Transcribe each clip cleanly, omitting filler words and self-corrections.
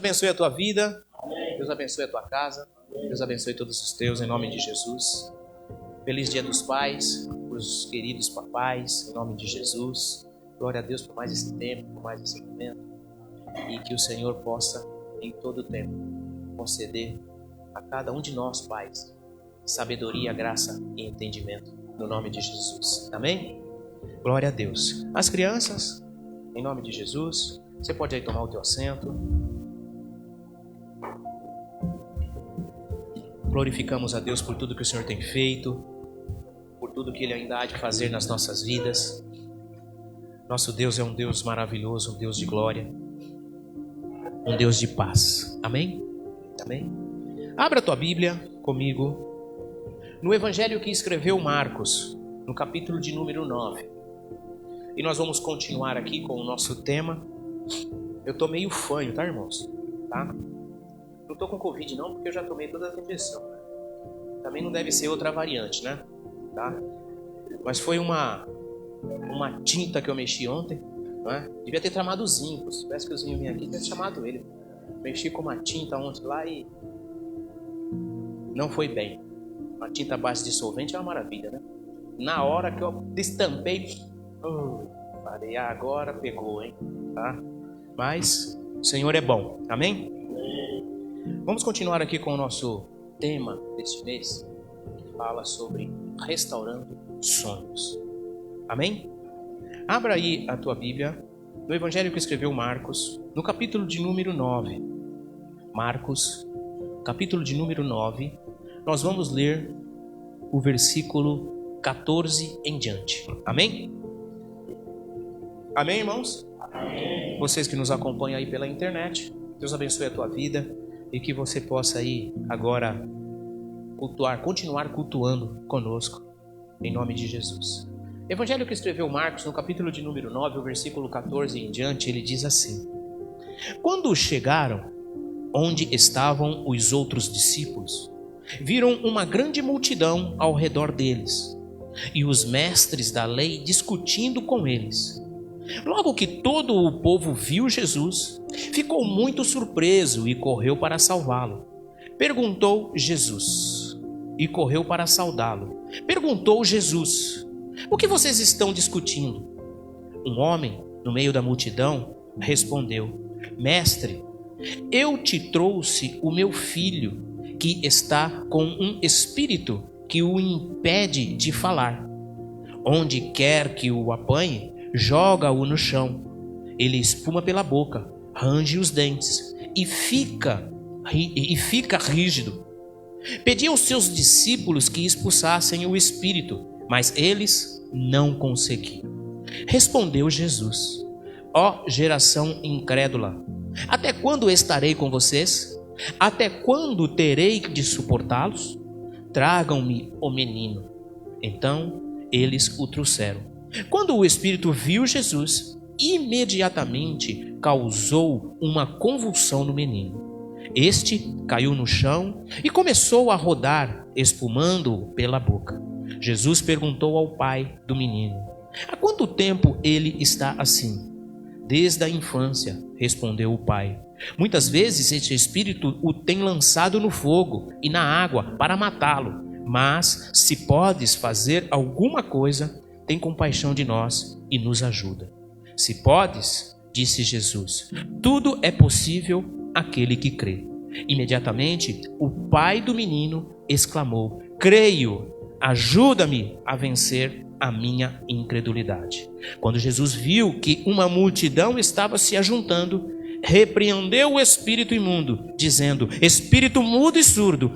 abençoe a tua vida. Deus abençoe a tua casa. Deus abençoe todos os teus, em nome de Jesus. Feliz Dia dos Pais, para os queridos papais, em nome de Jesus. Glória a Deus por mais esse tempo, por mais esse momento. E que o Senhor possa, em todo o tempo, conceder a cada um de nós, pais, sabedoria, graça e entendimento, no nome de Jesus. Amém? Glória a Deus. As crianças, em nome de Jesus, você pode aí tomar o teu assento. Glorificamos a Deus por tudo que o Senhor tem feito, por tudo que Ele ainda há de fazer nas nossas vidas. Nosso Deus é um Deus maravilhoso, um Deus de glória, um Deus de paz. Amém? Amém? Abra a tua Bíblia comigo no Evangelho que escreveu Marcos, no capítulo de número 9. E nós vamos continuar aqui com o nosso tema. Eu tô meio fanho, tá, irmãos? Tá? Não tô com Covid não, porque eu já tomei todas as injeções. Né? Também não deve ser outra variante, né? Tá? Mas foi uma tinta que eu mexi ontem, né? Devia ter chamado o Zinco. Se tivesse que o Zinho vinha aqui, teria chamado ele. Mexi com uma tinta ontem lá e não foi bem. Uma tinta à base de solvente é uma maravilha, né? Na hora que eu destampei, falei, agora pegou, hein? Tá? Mas o Senhor é bom, amém? Vamos continuar aqui com o nosso tema deste mês, que fala sobre restaurando sonhos. Amém? Abra aí a tua Bíblia, no Evangelho que escreveu Marcos, no capítulo de número 9. Marcos, capítulo de número 9, nós vamos ler o versículo 14 em diante. Amém? Amém, irmãos? Amém. Vocês que nos acompanham aí pela internet, Deus abençoe a tua vida e que você possa aí agora continuar cultuando conosco, em nome de Jesus. Evangelho que escreveu Marcos, no capítulo de número 9, o versículo 14 em diante, ele diz assim: Quando chegaram onde estavam os outros discípulos, viram uma grande multidão ao redor deles e os mestres da lei discutindo com eles. Logo que todo o povo viu Jesus, ficou muito surpreso e correu para saudá-lo. Perguntou Jesus: O que vocês estão discutindo? Um homem, no meio da multidão, respondeu: Mestre, eu te trouxe o meu filho, que está com um espírito que o impede de falar. Onde quer que o apanhe, joga-o no chão. Ele espuma pela boca, range os dentes e fica rígido. Pedi aos seus discípulos que expulsassem o espírito, mas eles não conseguiram. Respondeu Jesus: Ó geração incrédula, até quando estarei com vocês? Até quando terei de suportá-los? Tragam-me o menino. Então eles o trouxeram. Quando o espírito viu Jesus, imediatamente causou uma convulsão no menino. Este caiu no chão e começou a rodar, espumando pela boca. Jesus perguntou ao pai do menino: Há quanto tempo ele está assim? Desde a infância, respondeu o pai. Muitas vezes este espírito o tem lançado no fogo e na água para matá-lo. Mas se podes fazer alguma coisa, tem compaixão de nós e nos ajuda. Se podes, disse Jesus, tudo é possível àquele que crê. Imediatamente, o pai do menino exclamou: Creio, ajuda-me a vencer a minha incredulidade. Quando Jesus viu que uma multidão estava se ajuntando, repreendeu o espírito imundo, dizendo: Espírito mudo e surdo,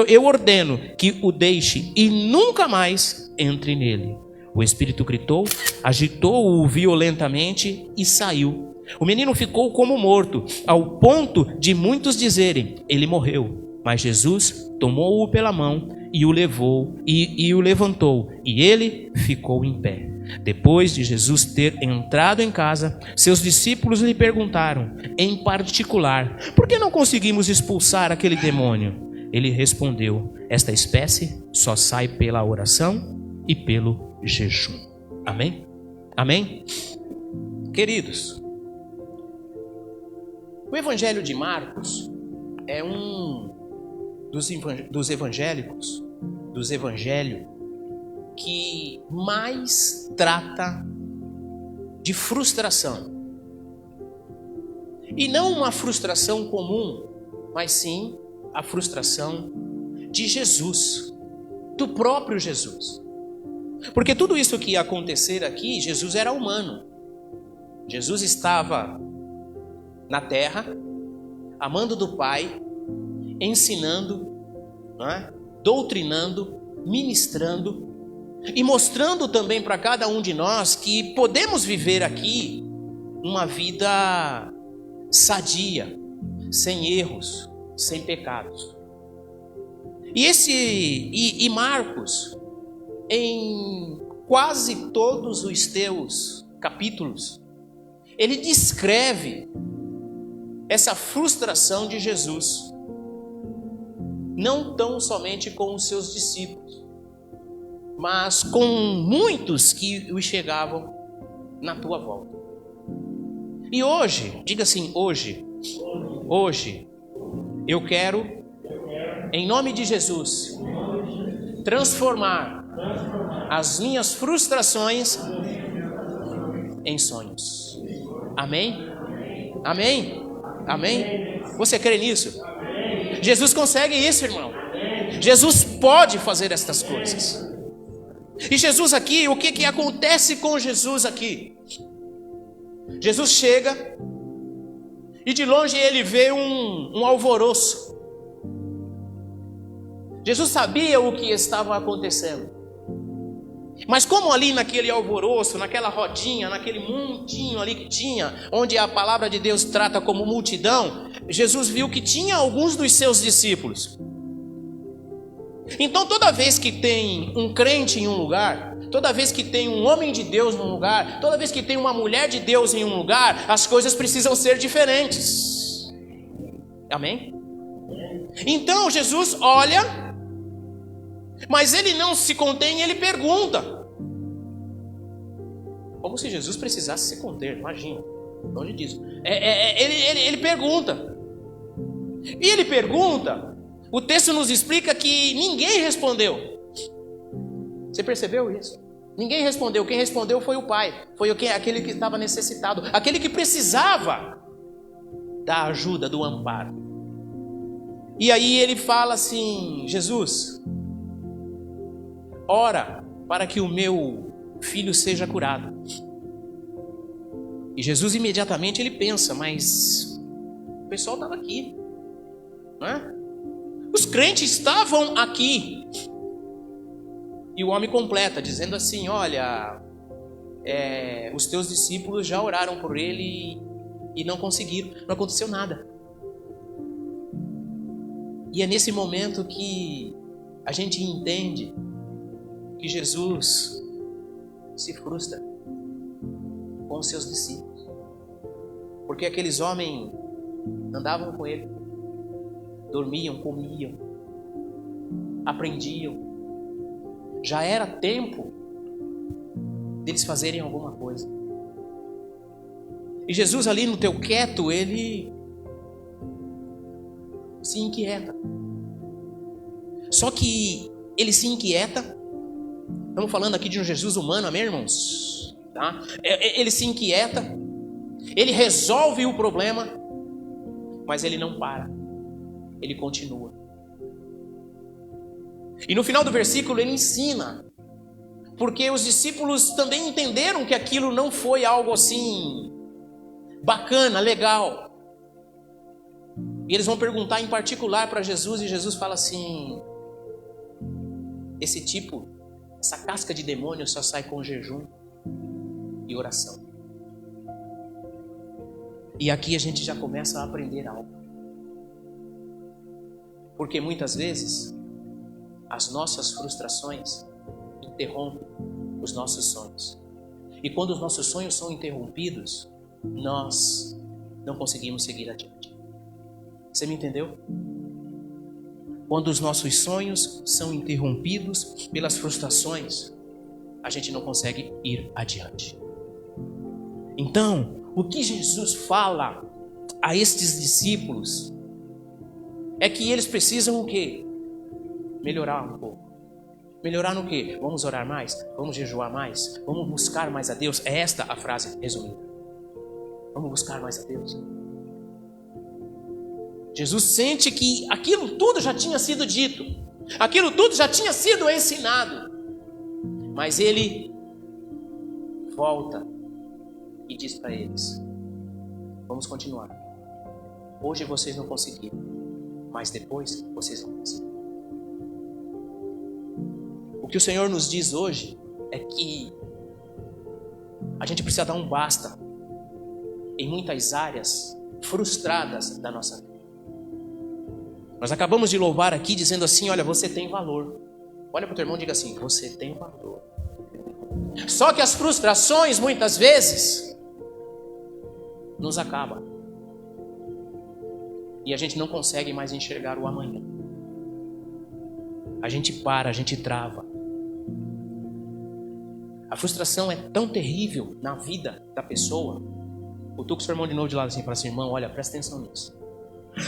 eu ordeno que o deixe e nunca mais entre nele. O espírito gritou, agitou-o violentamente e saiu. O menino ficou como morto, ao ponto de muitos dizerem: ele morreu. Mas Jesus tomou-o pela mão e o levou e o levantou, e ele ficou em pé. Depois de Jesus ter entrado em casa, seus discípulos lhe perguntaram, em particular: por que não conseguimos expulsar aquele demônio? Ele respondeu: esta espécie só sai pela oração e pelo jejum. Amém? Amém? Queridos, O Evangelho de Marcos é um dos evangelhos que mais trata de frustração. E não uma frustração comum, mas sim a frustração de Jesus, do próprio Jesus. Porque tudo isso que ia acontecer aqui, Jesus era humano. Jesus estava na terra, amando do Pai, ensinando, doutrinando, ministrando e mostrando também para cada um de nós que podemos viver aqui uma vida sadia, sem erros, sem pecados. E Marcos, em quase todos os teus capítulos, ele descreve essa frustração de Jesus, não tão somente com os seus discípulos, mas com muitos que o chegavam na tua volta. E hoje, diga assim, hoje eu quero, em nome de Jesus, transformar as minhas frustrações em sonhos. Amém? Amém? Amém? Você crê nisso? Jesus consegue isso, irmão. Jesus pode fazer estas coisas. E Jesus aqui, o que acontece com Jesus aqui? Jesus chega e de longe ele vê um alvoroço. Jesus sabia o que estava acontecendo. Mas como ali naquele alvoroço, naquela rodinha, naquele mundinho ali que tinha, onde a palavra de Deus trata como multidão, Jesus viu que tinha alguns dos seus discípulos. Então toda vez que tem um crente em um lugar, toda vez que tem um homem de Deus num lugar, toda vez que tem uma mulher de Deus em um lugar, as coisas precisam ser diferentes. Amém? Então Jesus olha, mas ele não se contém, ele pergunta. Como se Jesus precisasse se conter, imagina. Longe disso. Ele pergunta. E ele pergunta, o texto nos explica que ninguém respondeu. Você percebeu isso? Ninguém respondeu. Quem respondeu foi o Pai. Foi aquele que estava necessitado. Aquele que precisava da ajuda, do amparo. E aí ele fala assim: Jesus, ora para que o meu filho seja curado. E Jesus imediatamente ele pensa, mas o pessoal estava aqui, não é? Os crentes estavam aqui. E o homem completa, dizendo assim: olha, os teus discípulos já oraram por ele e não conseguiram, não aconteceu nada. E é nesse momento que a gente entende que Jesus se frustra com os seus discípulos, porque aqueles homens andavam com ele, dormiam, comiam, aprendiam. Já era tempo deles fazerem alguma coisa. E Jesus ali no teu quieto, ele se inquieta. Só que ele se inquieta. Estamos falando aqui de um Jesus humano, amém, irmãos? Tá? Ele se inquieta, ele resolve o problema, mas ele não para, ele continua. E no final do versículo ele ensina, porque os discípulos também entenderam que aquilo não foi algo assim bacana, legal. E eles vão perguntar em particular para Jesus, e Jesus fala assim: essa casca de demônio só sai com jejum e oração. E aqui a gente já começa a aprender algo. Porque muitas vezes as nossas frustrações interrompem os nossos sonhos. E quando os nossos sonhos são interrompidos, nós não conseguimos seguir adiante. Você me entendeu? Quando os nossos sonhos são interrompidos pelas frustrações, a gente não consegue ir adiante. Então, o que Jesus fala a estes discípulos é que eles precisam o quê? Melhorar um pouco. Melhorar no quê? Vamos orar mais? Vamos jejuar mais? Vamos buscar mais a Deus? É esta a frase resumida. Vamos buscar mais a Deus. Jesus sente que aquilo tudo já tinha sido dito. Aquilo tudo já tinha sido ensinado. Mas ele volta e diz para eles: vamos continuar. Hoje vocês não conseguiram, mas depois vocês vão conseguir. O que o Senhor nos diz hoje é que a gente precisa dar um basta em muitas áreas frustradas da nossa vida. Nós acabamos de louvar aqui dizendo assim: olha, você tem valor. Olha para o teu irmão e diga assim: você tem valor. Só que as frustrações muitas vezes nos acabam. E a gente não consegue mais enxergar o amanhã. A gente para, a gente trava. A frustração é tão terrível na vida da pessoa. Eu tô com o seu irmão de novo de lado assim, fala assim: irmão, olha, presta atenção nisso.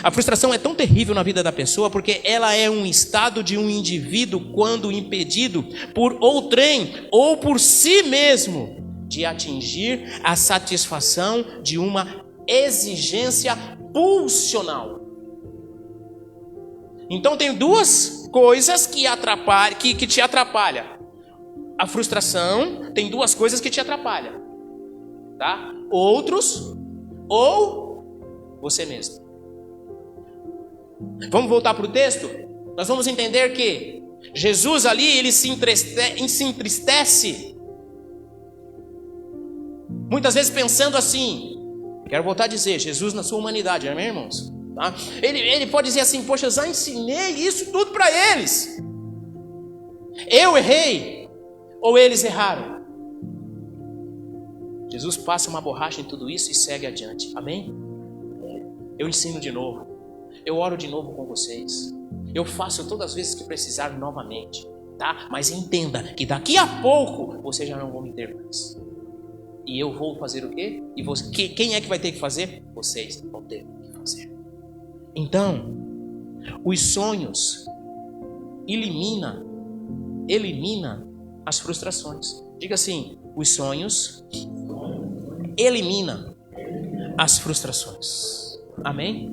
A frustração é tão terrível na vida da pessoa porque ela é um estado de um indivíduo quando impedido por outrem ou por si mesmo de atingir a satisfação de uma exigência pulsional. Então tem duas coisas que te atrapalham. A frustração tem duas coisas que te atrapalham, tá? Outros ou você mesmo. Vamos voltar para o texto? Nós vamos entender que Jesus ali, ele se entristece. Muitas vezes pensando assim, quero voltar a dizer, Jesus na sua humanidade, amém, irmãos? Tá? Ele pode dizer assim: poxa, eu já ensinei isso tudo para eles. Eu errei, ou eles erraram? Jesus passa uma borracha em tudo isso e segue adiante, amém? Eu ensino de novo. Eu oro de novo com vocês. Eu faço todas as vezes que precisar novamente, tá? Mas entenda que daqui a pouco vocês já não vão me ter mais. E eu vou fazer o quê? E você, quem é que vai ter que fazer? Vocês vão ter que fazer. Então, os sonhos elimina as frustrações. Diga assim: os sonhos elimina as frustrações. Amém?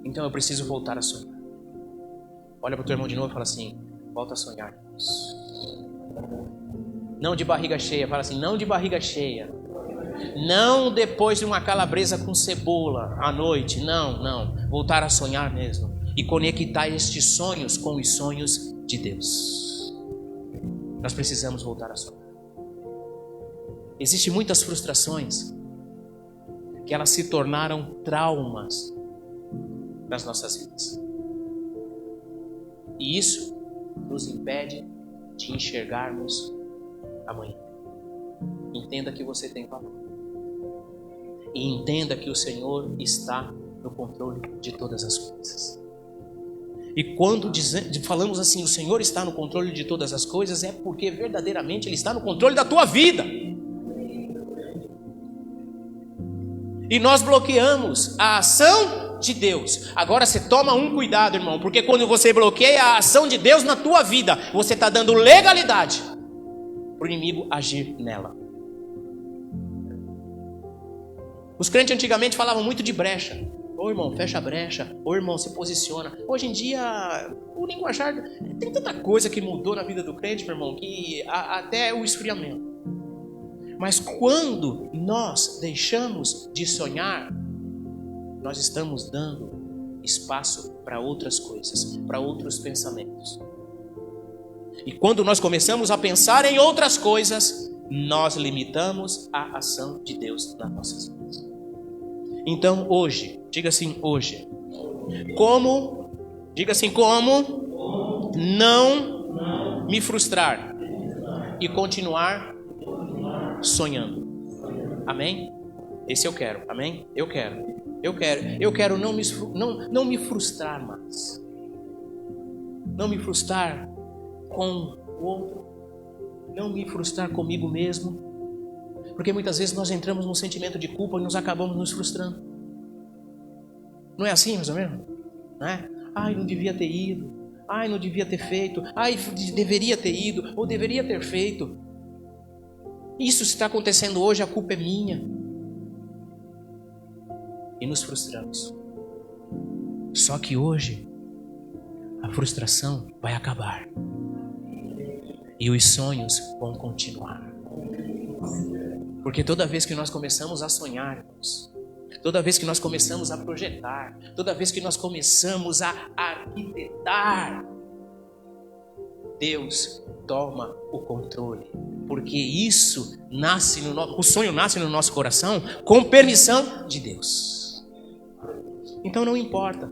Então eu preciso voltar a sonhar. Olha para o teu irmão de novo e fala assim: volta a sonhar. Não de barriga cheia. Fala assim: não de barriga cheia. Não depois de uma calabresa com cebola à noite. Não. Voltar a sonhar mesmo. E conectar estes sonhos com os sonhos de Deus. Nós precisamos voltar a sonhar. Existem muitas frustrações que elas se tornaram traumas nas nossas vidas. E isso nos impede de enxergarmos amanhã. Entenda que você tem valor. E entenda que o Senhor está no controle de todas as coisas. E quando falamos assim, o Senhor está no controle de todas as coisas, é porque verdadeiramente Ele está no controle da tua vida. E nós bloqueamos a ação de Deus. Agora você toma um cuidado, irmão, porque quando você bloqueia a ação de Deus na tua vida, você está dando legalidade para o inimigo agir nela. Os crentes antigamente falavam muito de brecha. Ô irmão, fecha a brecha. Ô irmão, se posiciona. Hoje em dia, o linguajar, tem tanta coisa que mudou na vida do crente, meu irmão, que até o esfriamento. Mas quando nós deixamos de sonhar, nós estamos dando espaço para outras coisas, para outros pensamentos. E quando nós começamos a pensar em outras coisas, nós limitamos a ação de Deus nas nossas vidas. Então hoje, diga assim, hoje, como não me frustrar e continuar sonhando. Amém? Esse eu quero, amém? Eu quero não me frustrar mais. Não me frustrar com o outro. Não me frustrar comigo mesmo. Porque muitas vezes nós entramos num sentimento de culpa e nos acabamos nos frustrando. Não é assim, mais ou menos? Não é? Ai, não devia ter ido. Ai, não devia ter feito. Ai, deveria ter ido. Ou deveria ter feito. Isso está acontecendo hoje, a culpa é minha. E nos frustramos. Só que hoje, a frustração vai acabar. E os sonhos vão continuar. Porque toda vez que nós começamos a sonhar, toda vez que nós começamos a projetar, toda vez que nós começamos a arquitetar, Deus toma o controle. Porque isso nasce o sonho nasce no nosso coração com permissão de Deus. Então não importa.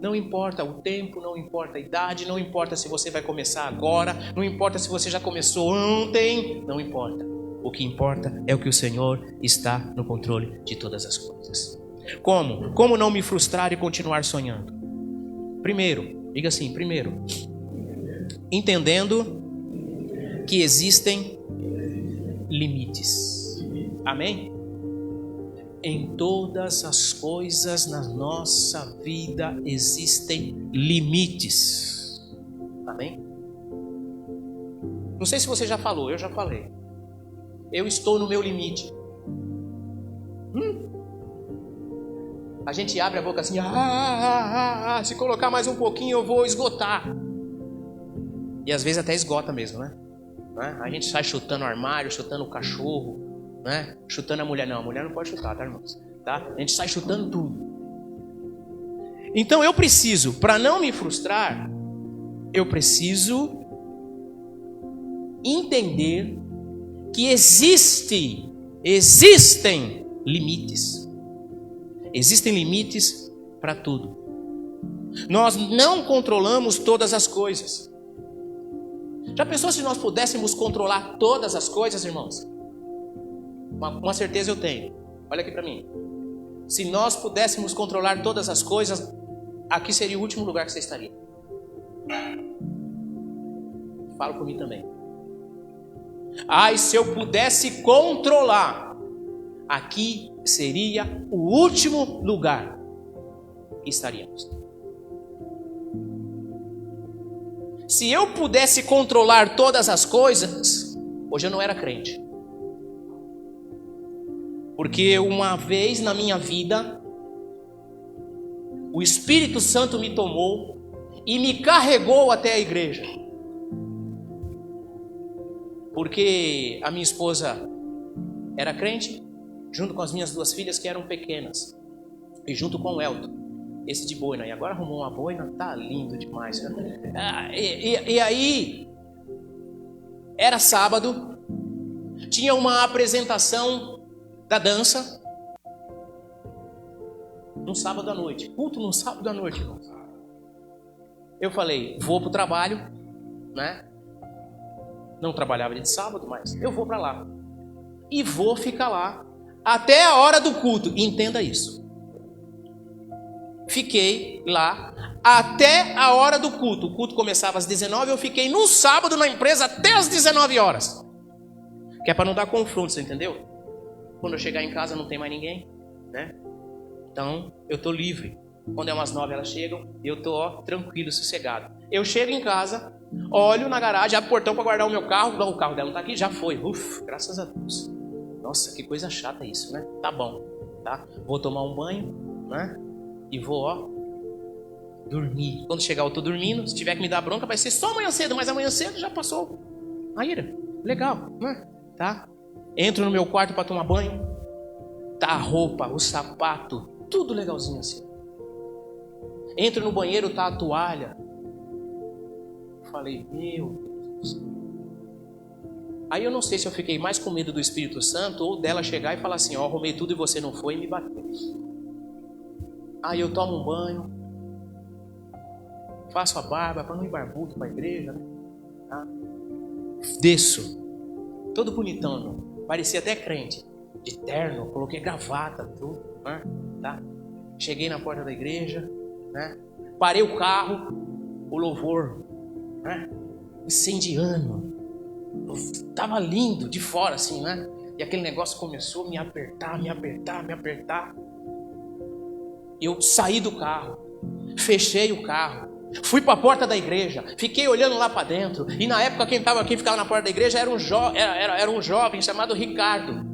Não importa o tempo, não importa a idade, não importa se você vai começar agora, não importa se você já começou ontem, não importa. O que importa é o que o Senhor está no controle de todas as coisas. Como? Como não me frustrar e continuar sonhando? Primeiro, diga assim, primeiro, entendendo que existem limites. Amém? Em todas as coisas na nossa vida existem limites. Amém? Não sei se você já falou, eu já falei. Eu estou no meu limite. A gente abre a boca assim, se colocar mais um pouquinho eu vou esgotar. E às vezes até esgota mesmo, né? A gente sai chutando o armário, chutando o cachorro, né? Chutando a mulher. Não, a mulher não pode chutar, tá, irmãos? Tá? A gente sai chutando tudo. Então eu preciso, para não me frustrar, eu preciso entender que existem limites. Existem limites para tudo. Nós não controlamos todas as coisas. Já pensou se nós pudéssemos controlar todas as coisas, irmãos? Uma certeza eu tenho. Olha aqui para mim. Se nós pudéssemos controlar todas as coisas, aqui seria o último lugar que você estaria. Fala por mim também. Ai, se eu pudesse controlar, aqui seria o último lugar que estaríamos. Se eu pudesse controlar todas as coisas, hoje eu não era crente. Porque uma vez na minha vida, o Espírito Santo me tomou e me carregou até a igreja. Porque a minha esposa era crente, junto com as minhas duas filhas que eram pequenas. E junto com o Elton, esse de boina. E agora arrumou uma boina, tá lindo demais. E aí, era sábado, tinha uma apresentação da dança, num sábado à noite. Culto num sábado à noite, irmãos. Eu falei, vou pro trabalho, né? Não trabalhava de sábado, mas eu vou para lá. E vou ficar lá até a hora do culto. Entenda isso. Fiquei lá até a hora do culto. O culto começava às 19h, eu fiquei no sábado na empresa até às 19h. Que é para não dar confronto, você entendeu? Quando eu chegar em casa não tem mais ninguém, né? Então eu tô livre. Quando é umas 9 elas chegam e eu tô tranquilo, sossegado. Eu chego em casa, olho na garagem, abro o portão para guardar o meu carro. O carro dela não tá aqui, já foi. Graças a Deus. Nossa, que coisa chata isso, né? Tá bom, tá? Vou tomar um banho, né? E vou, dormir. Quando chegar eu tô dormindo. Se tiver que me dar bronca vai ser só amanhã cedo, mas amanhã cedo já passou a ira. Legal, né? Tá? Entro no meu quarto para tomar banho. Tá a roupa, o sapato, tudo legalzinho assim. Entro no banheiro, tá a toalha. Falei, meu Deus. Aí eu não sei se eu fiquei mais com medo do Espírito Santo ou dela chegar e falar assim, arrumei tudo e você não foi e me bateu. Aí eu tomo um banho, faço a barba para não ir barbudo para a igreja, né? Tá? Desço, todo bonitão, não? Parecia até crente, de terno, coloquei gravata, tudo, né? Tá? Cheguei na porta da igreja, né? Parei o carro, o louvor, né? Incendiando, tava lindo de fora assim, né? E aquele negócio começou a me apertar. Eu saí do carro, fechei o carro, fui para a porta da igreja, fiquei olhando lá para dentro. E na época quem ficava na porta da igreja era um jovem chamado Ricardo.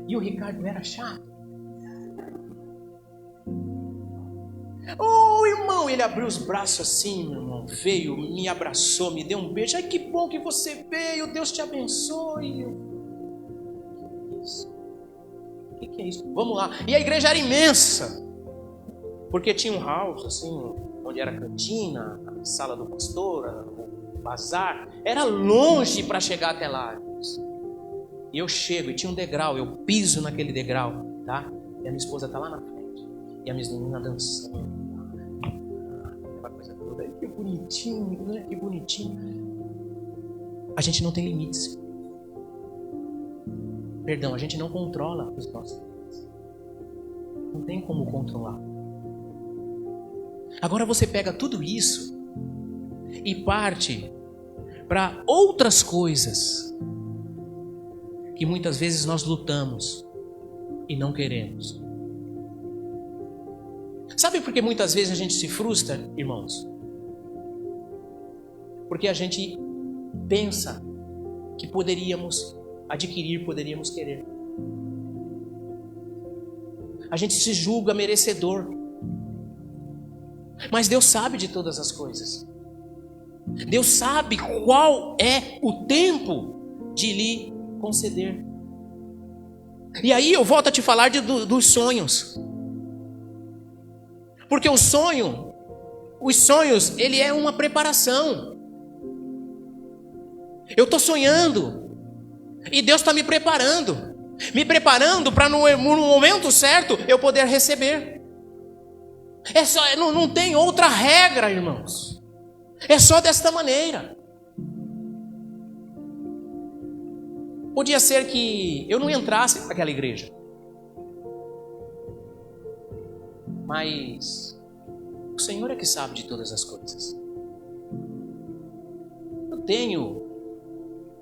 E o Ricardo era chato. Oh, irmão, ele abriu os braços assim, meu irmão, veio, me abraçou, me deu um beijo. Ai, que bom que você veio, Deus te abençoe. O que é isso? Vamos lá. E a igreja era imensa, porque tinha um house assim, onde era a cantina, a sala do pastor, o bazar. Era longe para chegar até lá. E eu chego, e tinha um degrau, eu piso naquele degrau, tá? E a minha esposa tá lá na frente, e a minha menina dançando, aquela coisa toda. Que bonitinho, né? Que bonitinho. A gente não tem limites. Perdão, a gente não controla os nossos limites. Não tem como controlar. Agora você pega tudo isso e parte para outras coisas que muitas vezes nós lutamos e não queremos. Sabe por que muitas vezes a gente se frustra, irmãos? Porque a gente pensa que poderíamos adquirir, poderíamos querer. A gente se julga merecedor. Mas Deus sabe de todas as coisas. Deus sabe qual é o tempo de lhe conceder. E aí eu volto a te falar dos sonhos. Porque os sonhos, ele é uma preparação. Eu estou sonhando e Deus está me preparando para no momento certo eu poder receber. Não tem outra regra, irmãos. É só desta maneira. Podia ser que eu não entrasse naquela igreja, mas o Senhor é que sabe de todas as coisas. Eu tenho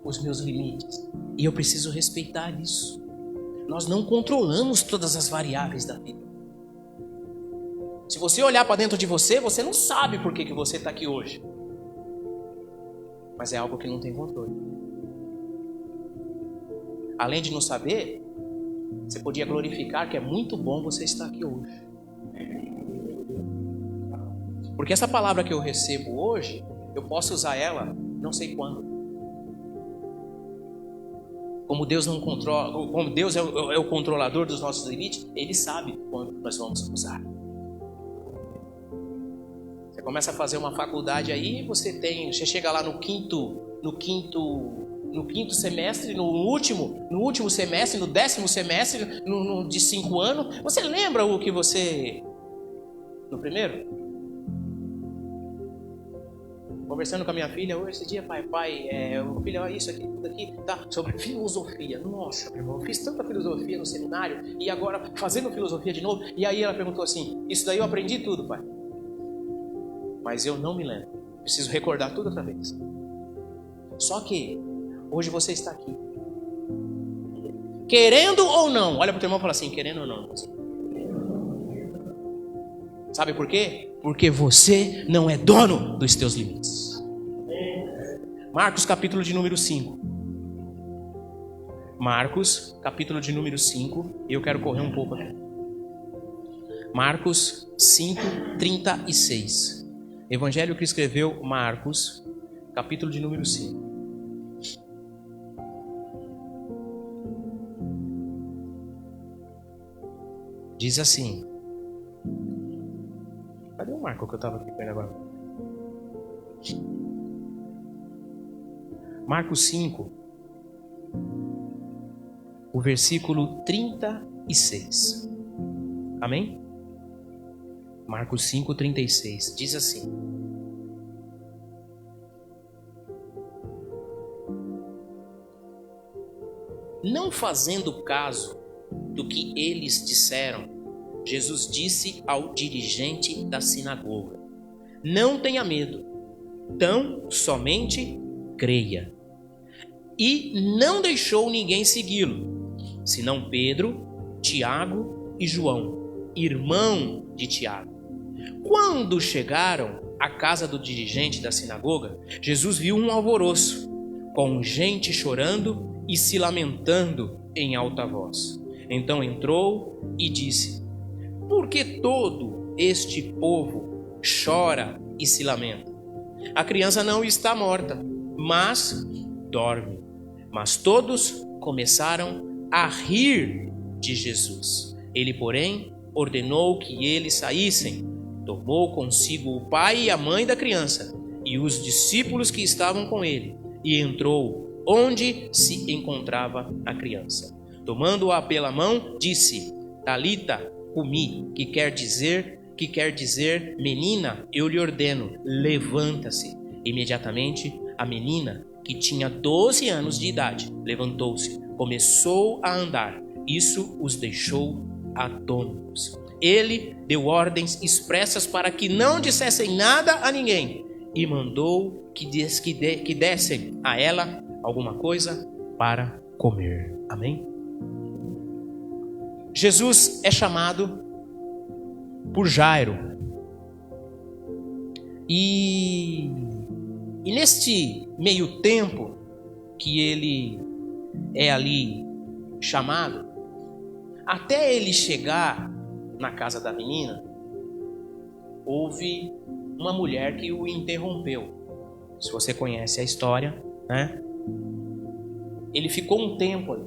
os meus limites e eu preciso respeitar isso. Nós não controlamos todas as variáveis da vida. Se você olhar para dentro de você, você não sabe por que você está aqui hoje. Mas é algo que não tem controle. Além de não saber, você podia glorificar que é muito bom você estar aqui hoje. Porque essa palavra que eu recebo hoje, eu posso usar ela não sei quando. Como Deus não controla, como Deus é o controlador dos nossos limites, Ele sabe quando nós vamos usar. Você começa a fazer uma faculdade aí, você chega lá no quinto semestre, no último semestre, no 10º semestre, de 5 anos. Você lembra o que você... No primeiro? Conversando com a minha filha hoje, esse dia, pai, o filho, isso aqui, tudo aqui, tá? Sobre filosofia. Nossa, meu irmão, eu fiz tanta filosofia no seminário e agora fazendo filosofia de novo. E aí ela perguntou assim, isso daí eu aprendi tudo, pai. Mas eu não me lembro. Preciso recordar tudo outra vez. Só que hoje você está aqui. Querendo ou não. Olha para o teu irmão e fala assim, querendo ou não. Sabe por quê? Porque você não é dono dos teus limites. Marcos capítulo de número 5. Marcos capítulo de número 5. Eu quero correr um pouco aqui. Marcos 5, 36. Evangelho que escreveu Marcos, capítulo de número 5. Diz assim. Cadê o Marco que eu estava aqui com ele agora? Marcos 5, o versículo 36. Amém? Marcos 5, 36. Diz assim. Não fazendo caso do que eles disseram, Jesus disse ao dirigente da sinagoga: não tenha medo, tão somente creia. E não deixou ninguém segui-lo, senão Pedro, Tiago e João, irmão de Tiago. Quando chegaram à casa do dirigente da sinagoga, Jesus viu um alvoroço, com gente chorando e se lamentando em alta voz. Então entrou e disse: por que todo este povo chora e se lamenta? A criança não está morta, mas dorme. Mas todos começaram a rir de Jesus. Ele, porém, ordenou que eles saíssem. Tomou consigo o pai e a mãe da criança e os discípulos que estavam com ele, e entrou onde se encontrava a criança. Tomando-a pela mão, disse: Talita cumi, que quer dizer, menina, eu lhe ordeno, levanta-se. Imediatamente a menina, que tinha 12 anos de idade, levantou-se, começou a andar. Isso os deixou atônitos. Ele deu ordens expressas para que não dissessem nada a ninguém e mandou que dessem a ela alguma coisa para comer. Amém? Jesus é chamado por Jairo. E neste meio tempo que ele é ali chamado, até ele chegar na casa da menina, houve uma mulher que o interrompeu. Se você conhece a história, né? Ele ficou um tempo ali.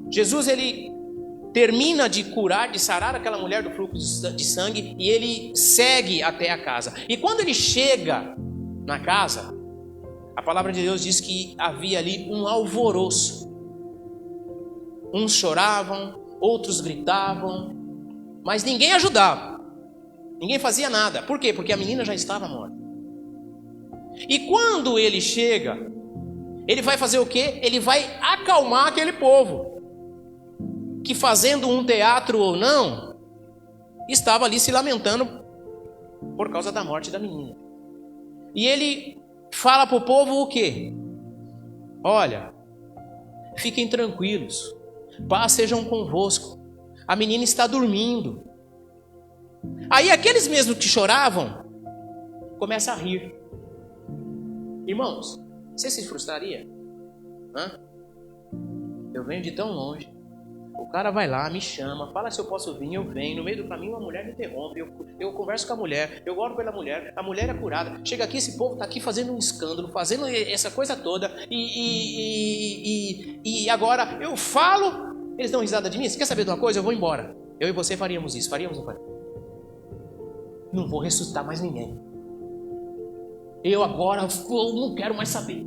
Jesus, ele termina de curar, de sarar aquela mulher do fluxo de sangue, e ele segue até a casa. E quando ele chega na casa, a palavra de Deus diz que havia ali um alvoroço. Uns choravam, outros gritavam, mas ninguém ajudava. Ninguém fazia nada. Por quê? Porque a menina já estava morta. E quando ele chega, ele vai fazer o quê? Ele vai acalmar aquele povo, que fazendo um teatro ou não, estava ali se lamentando por causa da morte da menina. E ele fala para o povo o quê? Olha, fiquem tranquilos, paz sejam convosco, a menina está dormindo. Aí aqueles mesmos que choravam começam a rir. Irmãos, você se frustraria? Eu venho de tão longe. O cara vai lá, me chama, fala se eu posso vir, eu venho. No meio do caminho, a mulher me interrompe. Eu converso com a mulher, eu oro pela mulher. A mulher é curada. Chega aqui, esse povo está aqui fazendo um escândalo, fazendo essa coisa toda. E agora eu falo, eles dão risada de mim. Você quer saber de uma coisa? Eu vou embora. Eu e você faríamos isso. Faríamos ou não faríamos? Não vou ressuscitar mais ninguém. Eu agora não quero mais saber.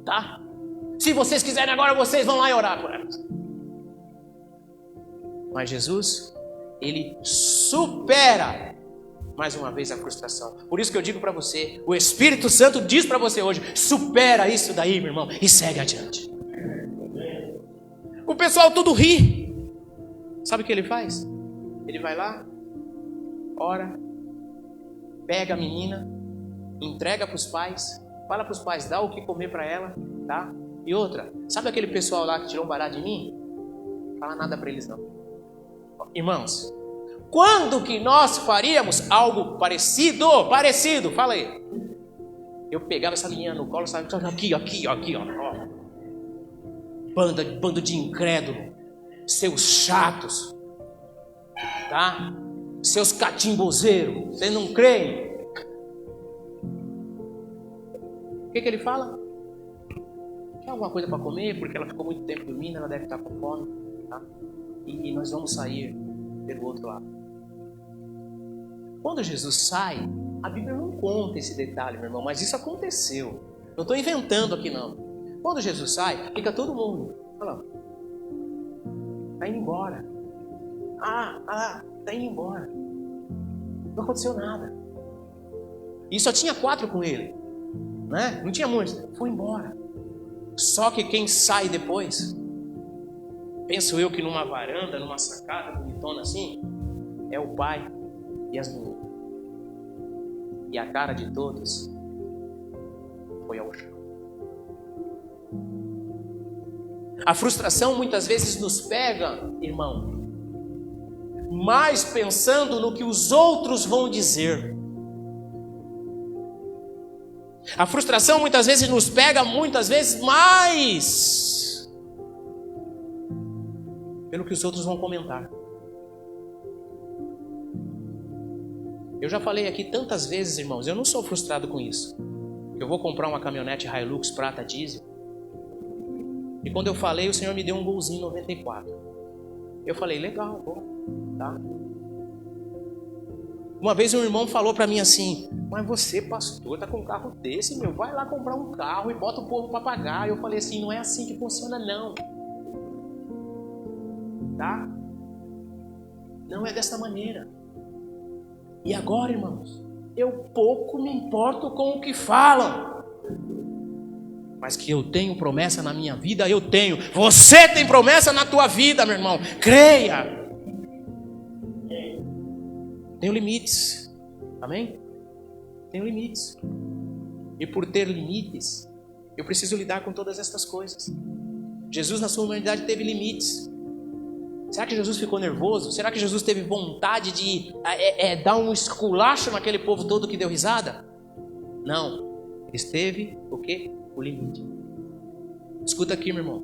Tá? Se vocês quiserem agora, vocês vão lá e orar por elas. Mas Jesus, ele supera mais uma vez a frustração. Por isso que eu digo para você, o Espírito Santo diz para você hoje: supera isso daí, meu irmão, e segue adiante. O pessoal tudo ri. Sabe o que ele faz? Ele vai lá, ora, pega a menina, entrega para os pais, fala para os pais, dá o que comer para ela, tá? E outra, sabe aquele pessoal lá que tirou um barato de mim? Fala nada para eles não. Irmãos, quando que nós faríamos algo parecido? Fala aí. Eu pegava essa menina no colo, sabe? Aqui, ó. Bando de incrédulo, seus chatos, tá? Seus catimbozeiros, vocês não creem? O que ele fala? Quer alguma coisa para comer? Porque ela ficou muito tempo dormindo, ela deve estar com fome, tá? E nós vamos sair pelo outro lado. Quando Jesus sai, a Bíblia não conta esse detalhe, meu irmão, mas isso aconteceu. Não estou inventando aqui não. Quando Jesus sai, fica todo mundo, olha lá, tá indo embora. Tá indo embora. Não aconteceu nada. E só tinha 4 com ele, né? Não tinha muitos. Foi embora. Só que quem sai depois, penso eu que numa varanda, numa sacada bonitona assim, é o pai e as meninas. E a cara de todos foi ao chão. A frustração muitas vezes nos pega, irmão, mais pensando no que os outros vão dizer. A frustração muitas vezes nos pega, muitas vezes mais pelo que os outros vão comentar. Eu já falei aqui tantas vezes, irmãos, eu não sou frustrado com isso. Eu vou comprar uma caminhonete Hilux prata diesel. E quando eu falei, o Senhor me deu um Golzinho 94. Eu falei, legal, bom, tá? Uma vez um irmão falou para mim assim, mas você, pastor, tá com um carro desse, meu, vai lá comprar um carro e bota o povo para pagar. Eu falei assim, não é assim que funciona não. Tá? Não é dessa maneira. E agora, irmãos, eu pouco me importo com o que falam. Mas que eu tenho promessa na minha vida, eu tenho. Você tem promessa na tua vida, meu irmão. Creia. Tenho limites. Amém? Tenho limites. E por ter limites, eu preciso lidar com todas estas coisas. Jesus na sua humanidade teve limites. Será que Jesus ficou nervoso? Será que Jesus teve vontade de dar um esculacho naquele povo todo que deu risada? Não. Ele teve o quê? O limite. Escuta aqui, meu irmão.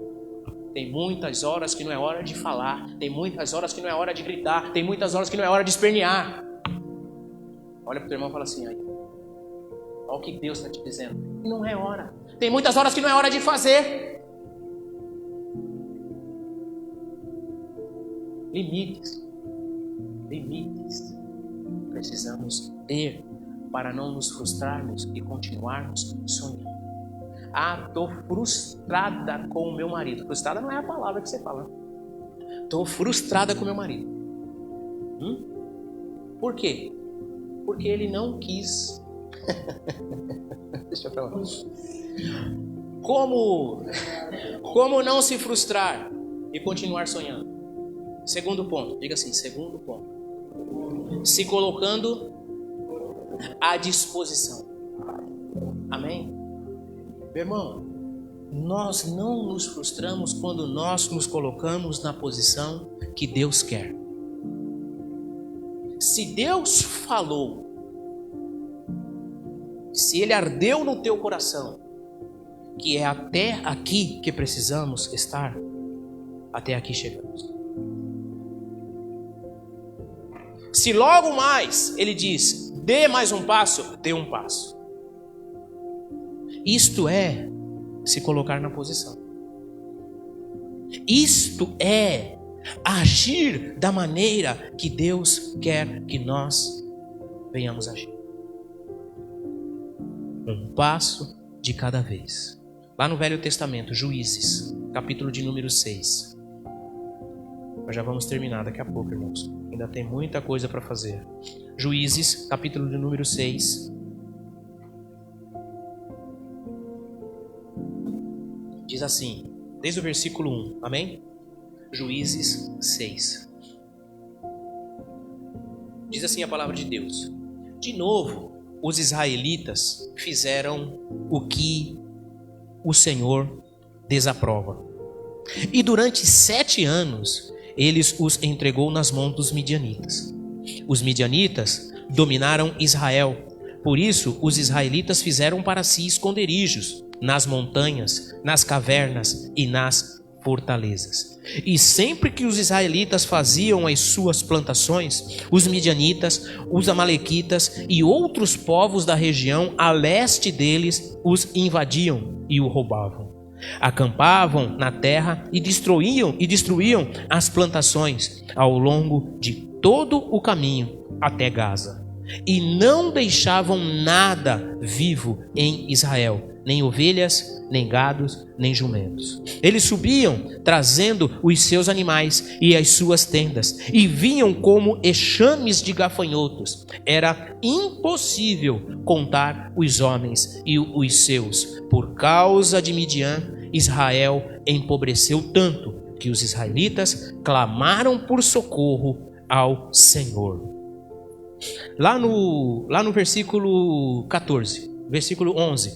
Tem muitas horas que não é hora de falar. Tem muitas horas que não é hora de gritar. Tem muitas horas que não é hora de espernear. Olha para o teu irmão e fala assim, olha o que Deus está te dizendo. Não é hora. Tem muitas horas que não é hora de fazer. Limites. Limites. Precisamos ter para não nos frustrarmos e continuarmos sonhando. Ah, estou frustrada com o meu marido. Frustrada não é a palavra que você fala. Estou frustrada com o meu marido. Por quê? Porque ele não quis. Deixa eu falar. Como não se frustrar e continuar sonhando? Segundo ponto, diga assim, segundo ponto. Se colocando à disposição. Amém? Meu irmão, nós não nos frustramos quando nós nos colocamos na posição que Deus quer. Se Deus falou, se Ele ardeu no teu coração, que é até aqui que precisamos estar, até aqui chegamos. Se logo mais Ele diz, dê mais um passo, dê um passo. Isto é se colocar na posição. Isto é agir da maneira que Deus quer que nós venhamos agir. Um passo de cada vez. Lá no Velho Testamento, Juízes, capítulo de número 6. Nós já vamos terminar daqui a pouco, irmãos. Ainda tem muita coisa para fazer. Juízes, capítulo de número 6. Diz assim, desde o versículo 1, amém? Juízes 6. Diz assim a palavra de Deus. De novo, os israelitas fizeram o que o Senhor desaprova. E durante 7 anos, eles os entregou nas mãos dos midianitas. Os midianitas dominaram Israel. Por isso, os israelitas fizeram para si esconderijos nas montanhas, nas cavernas e nas fortalezas. E sempre que os israelitas faziam as suas plantações, os midianitas, os amalequitas e outros povos da região a leste deles os invadiam e o roubavam. Acampavam na terra e destruíam as plantações ao longo de todo o caminho até Gaza. E não deixavam nada vivo em Israel, nem ovelhas, nem gados, nem jumentos. Eles subiam trazendo os seus animais e as suas tendas, e vinham como enxames de gafanhotos. Era impossível contar os homens e os seus. Por causa de Midian, Israel empobreceu tanto que os israelitas clamaram por socorro ao Senhor. Lá no versículo 11,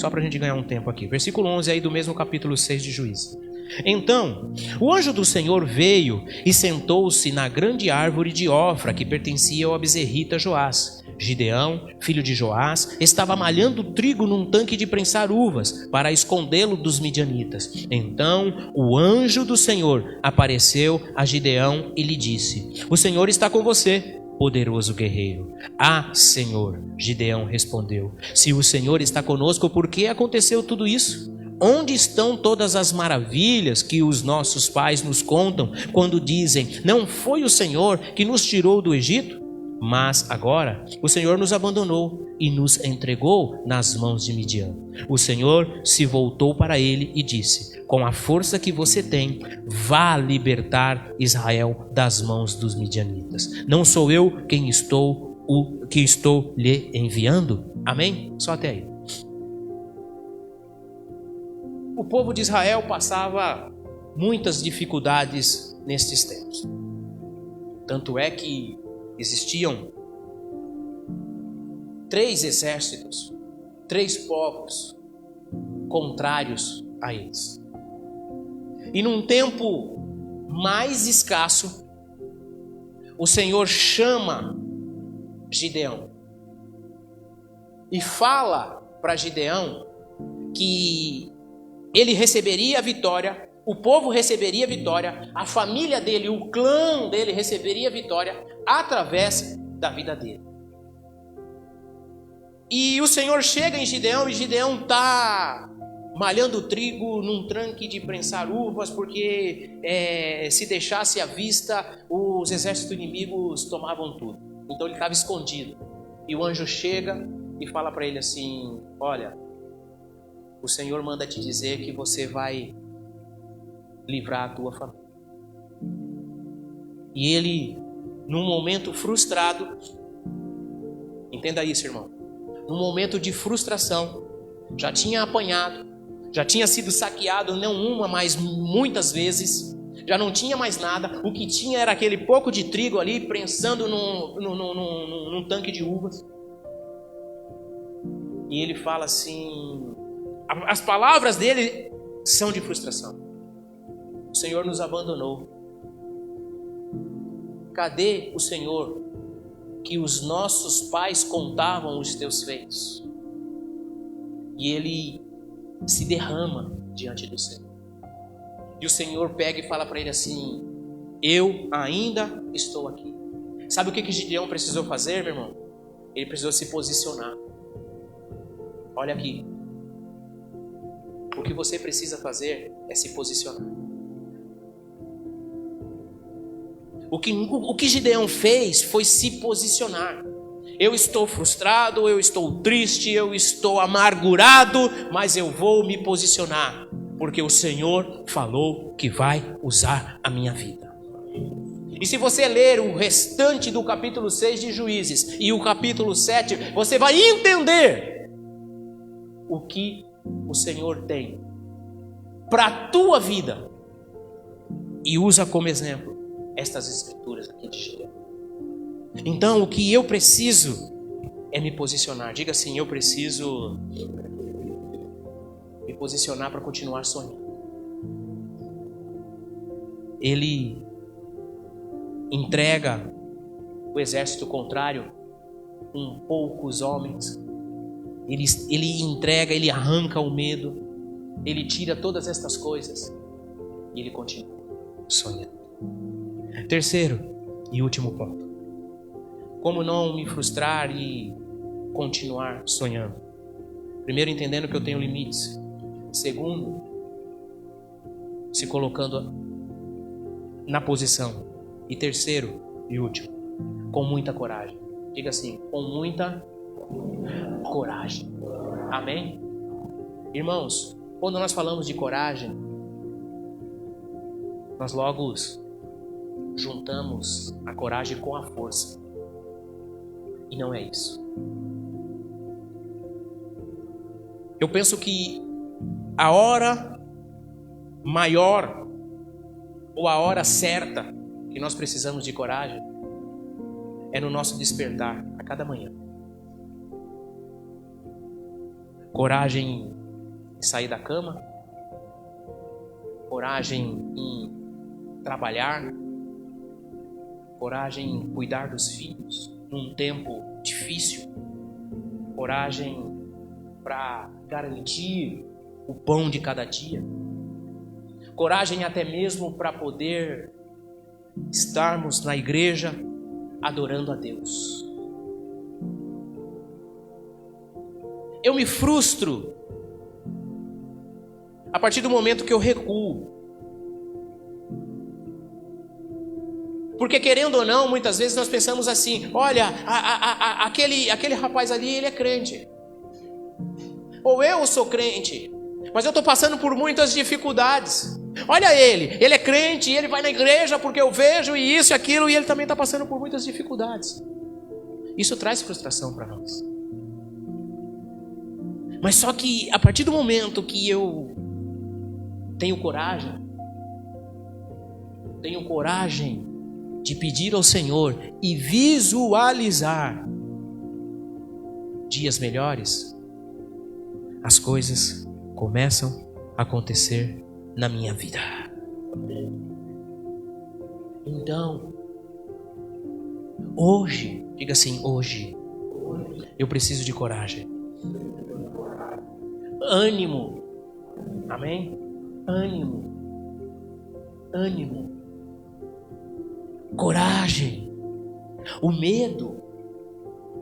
Só para a gente ganhar um tempo aqui. Versículo 11 aí do mesmo capítulo 6 de Juízes. Então, o anjo do Senhor veio e sentou-se na grande árvore de Ofra, que pertencia ao abzerrita Joás. Gideão, filho de Joás, estava malhando trigo num tanque de prensar uvas, para escondê-lo dos midianitas. Então, o anjo do Senhor apareceu a Gideão e lhe disse: O Senhor está com você, poderoso guerreiro. Ah, Senhor, Gideão respondeu, se o Senhor está conosco, por que aconteceu tudo isso? Onde estão todas as maravilhas que os nossos pais nos contam quando dizem, não foi o Senhor que nos tirou do Egito? Mas agora o Senhor nos abandonou e nos entregou nas mãos de Midian. O Senhor se voltou para ele e disse, com a força que você tem, vá libertar Israel das mãos dos midianitas. Não sou eu quem estou lhe enviando? Amém? Só até aí. O povo de Israel passava muitas dificuldades nestes tempos. Tanto é que existiam 3 exércitos, 3 povos contrários a eles. E num tempo mais escasso, o Senhor chama Gideão e fala para Gideão que ele receberia a vitória, o povo receberia a vitória, a família dele, o clã dele receberia a vitória através da vida dele. E o Senhor chega em Gideão e Gideão está malhando trigo num tanque de prensar uvas, porque se deixasse à vista, os exércitos inimigos tomavam tudo. Então ele estava escondido. E o anjo chega e fala para ele assim, olha, o Senhor manda te dizer que você vai livrar a tua família. E ele, num momento frustrado, entenda isso, irmão, num momento de frustração, já tinha apanhado, já tinha sido saqueado, não uma, mas muitas vezes, já não tinha mais nada, o que tinha era aquele pouco de trigo ali, prensando num tanque de uvas. E ele fala assim, as palavras dele são de frustração. O Senhor nos abandonou. Cadê o Senhor que os nossos pais contavam os teus feitos? E ele se derrama diante do Senhor. E o Senhor pega e fala para ele assim, eu ainda estou aqui. Sabe o que Gideão precisou fazer, meu irmão? Ele precisou se posicionar. Olha aqui. O que você precisa fazer é se posicionar. O que Gideão fez foi se posicionar. Eu estou frustrado, eu estou triste, eu estou amargurado, mas eu vou me posicionar, porque o Senhor falou que vai usar a minha vida. E se você ler o restante do capítulo 6 de Juízes e o capítulo 7, você vai entender o que o Senhor tem para a tua vida. E usa como exemplo estas escrituras aqui de Gideão. Então o que eu preciso é me posicionar. Diga assim, eu preciso me posicionar para continuar sonhando. Ele entrega o exército contrário com poucos homens. Ele entrega, ele arranca o medo, ele tira todas estas coisas e ele continua sonhando. Terceiro e último ponto. Como não me frustrar e continuar sonhando? Primeiro, entendendo que eu tenho limites. Segundo, se colocando na posição. E terceiro e último, com muita coragem. Diga assim, com muita coragem. Amém? Irmãos, quando nós falamos de coragem, nós logo juntamos a coragem com a força. E não é isso. Eu penso que a hora maior ou a hora certa que nós precisamos de coragem é no nosso despertar a cada manhã. Coragem em sair da cama, coragem em trabalhar, coragem em cuidar dos filhos num tempo difícil, coragem para garantir o pão de cada dia, coragem até mesmo para poder estarmos na igreja adorando a Deus. Eu me frustro a partir do momento que eu recuo. Porque querendo ou não, muitas vezes nós pensamos assim: olha, aquele rapaz ali, ele é crente. Ou eu sou crente, mas eu estou passando por muitas dificuldades. Olha ele é crente, ele vai na igreja porque eu vejo e isso e aquilo, e ele também está passando por muitas dificuldades. Isso traz frustração para nós. Mas só que a partir do momento que eu tenho coragem de pedir ao Senhor e visualizar dias melhores, as coisas começam a acontecer na minha vida. Então, hoje, diga assim, hoje, eu preciso de coragem. Ânimo. Amém? Ânimo. Coragem. O medo,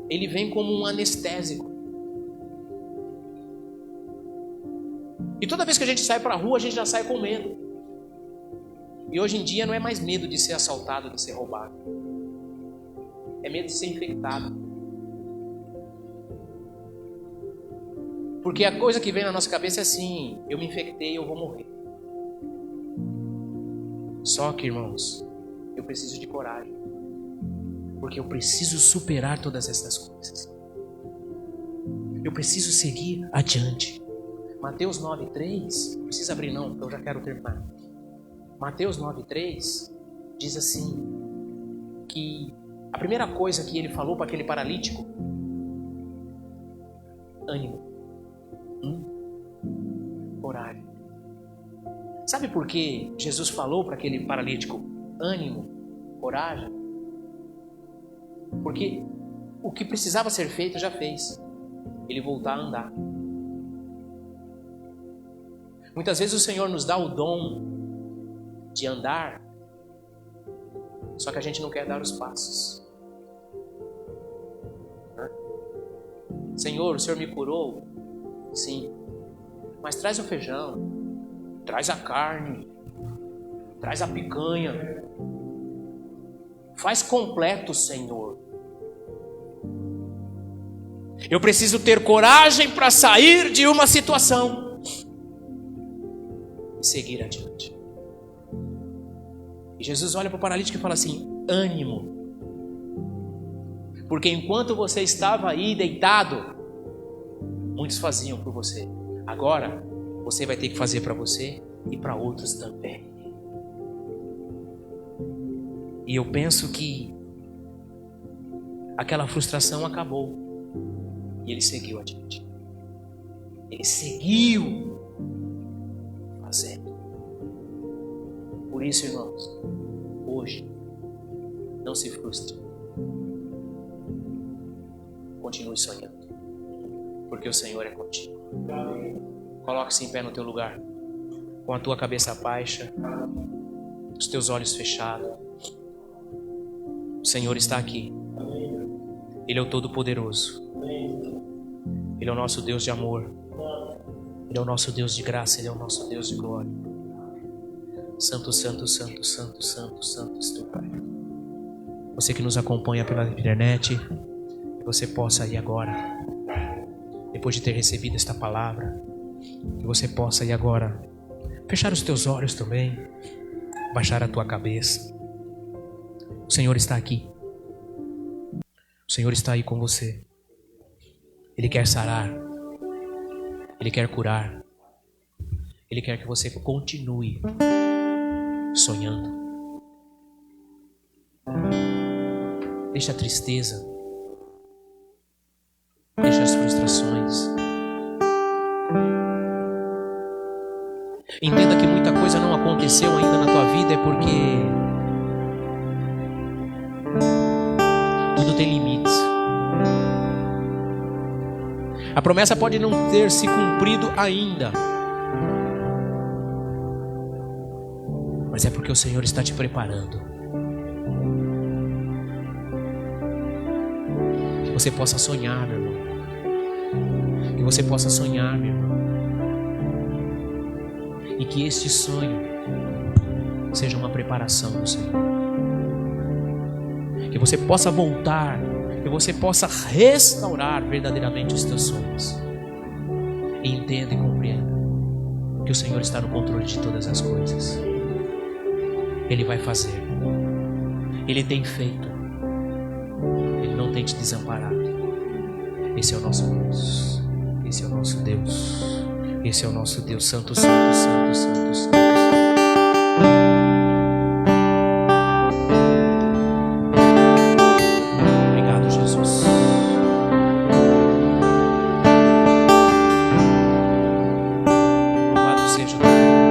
ele vem como um anestésico. E toda vez que a gente sai para a rua, a gente já sai com medo. E hoje em dia não é mais medo de ser assaltado, de ser roubado. É medo de ser infectado. Porque a coisa que vem na nossa cabeça é assim: eu me infectei, eu vou morrer. Só que, irmãos, eu preciso de coragem. Porque eu preciso superar todas essas coisas. Eu preciso seguir adiante. Mateus 9:3, não precisa abrir não, porque eu já quero terminar. Mateus 9:3 diz assim, que a primeira coisa que ele falou para aquele paralítico: ânimo, coragem. Sabe por que Jesus falou para aquele paralítico: ânimo, coragem? Porque o que precisava ser feito já fez. Ele voltar a andar. Muitas vezes o Senhor nos dá o dom de andar, só que a gente não quer dar os passos. Senhor, o Senhor me curou? Sim. Mas traz o feijão, traz a carne, traz a picanha. Faz completo, Senhor. Eu preciso ter coragem para sair de uma situação e seguir adiante. E Jesus olha para o paralítico e fala assim: ânimo. Porque enquanto você estava aí deitado, muitos faziam por você. Agora, você vai ter que fazer para você e para outros também. E eu penso que aquela frustração acabou. E ele seguiu adiante. Ele seguiu fazendo. Por isso, irmãos, hoje, não se frustre. Continue sonhando. Porque o Senhor é contigo. Coloque-se em pé no teu lugar, com a tua cabeça baixa, os teus olhos fechados. O Senhor está aqui. Ele é o Todo-Poderoso. Ele é o nosso Deus de amor. Ele é o nosso Deus de graça. Ele é o nosso Deus de glória. Santo, santo, santo, santo, santo, santo és tu, Pai. Você que nos acompanha pela internet, que você possa ir agora, depois de ter recebido esta palavra, que você possa ir agora fechar os teus olhos também, baixar a tua cabeça. O Senhor está aqui. O Senhor está aí com você. Ele quer sarar. Ele quer curar. Ele quer que você continue sonhando. Deixa a tristeza. Deixa as frustrações. Entenda que muita coisa não aconteceu ainda na tua vida, é porque tudo tem limites. A promessa pode não ter se cumprido ainda, mas é porque o Senhor está te preparando. Que você possa sonhar, meu irmão. Que você possa sonhar, meu irmão. E que este sonho seja uma preparação do Senhor. Que você possa voltar, que você possa restaurar verdadeiramente os teus sonhos. E entenda e compreenda que o Senhor está no controle de todas as coisas. Ele vai fazer. Ele tem feito. Ele não tem te desamparado. Esse é o nosso Deus. Esse é o nosso Deus. Esse é o nosso Deus. Santo, santo, santo, santo, santo. Obrigado, Jesus. Louvado seja o teu nome.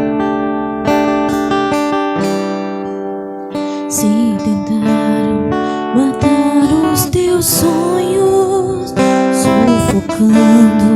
Se tentaram matar os teus sonhos, sufocando